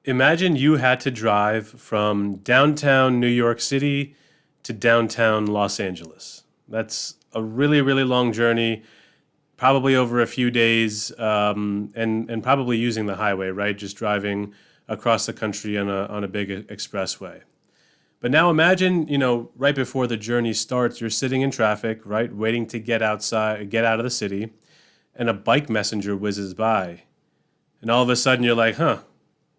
Imagine you had to drive from downtown New York City to downtown Los Angeles. That's a really, really long journey, probably over a few days, and probably using the highway, right? Just driving across the country on a big expressway. But now imagine, right before the journey starts, you're sitting in traffic, right, waiting to get outside, get out of the city, and a bike messenger whizzes by. And all of a sudden you're like, huh,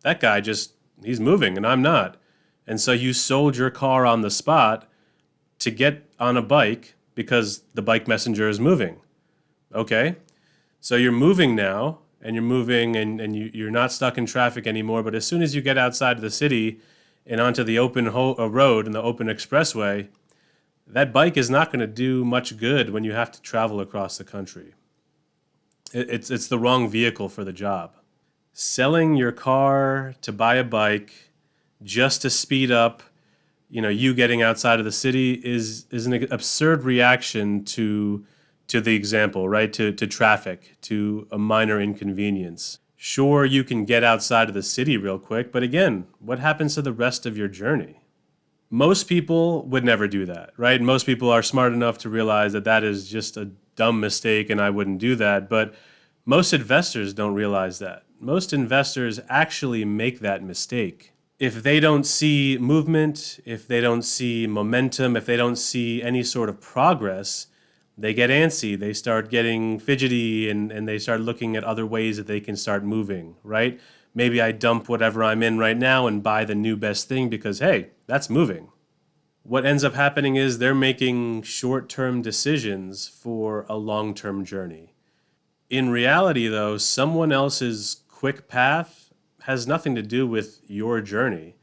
that guy he's moving and I'm not. And so you sold your car on the spot to get on a bike because the bike messenger is moving. Okay. So you're moving now and you're moving and you're not stuck in traffic anymore. But as soon as you get outside of the city and onto the open road and the open expressway, that bike is not going to do much good when you have to travel across the country. It's the wrong vehicle for the job. Selling your car to buy a bike just to speed up, you getting outside of the city is an absurd reaction to the example, right? To traffic, to a minor inconvenience. Sure, you can get outside of the city real quick, but again, what happens to the rest of your journey? Most people would never do that, right? Most people are smart enough to realize that that is just a dumb mistake and I wouldn't do that. But most investors don't realize that. Most investors actually make that mistake. If they don't see movement, if they don't see momentum, if they don't see any sort of progress, they get antsy, they start getting fidgety, and they start looking at other ways that they can start moving, right? Maybe I dump whatever I'm in right now and buy the new best thing because, hey, that's moving. What ends up happening is they're making short-term decisions for a long-term journey. In reality, though, someone else's quick path has nothing to do with your journey.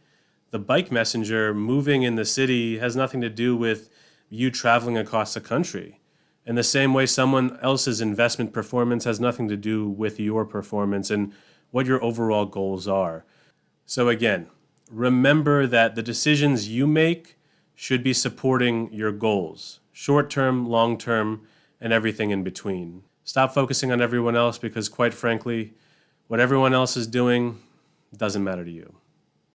The bike messenger moving in the city has nothing to do with you traveling across the country. In the same way, someone else's investment performance has nothing to do with your performance and what your overall goals are. So again, remember that the decisions you make should be supporting your goals, short-term, long-term, and everything in between. Stop focusing on everyone else because, quite frankly, what everyone else is doing doesn't matter to you.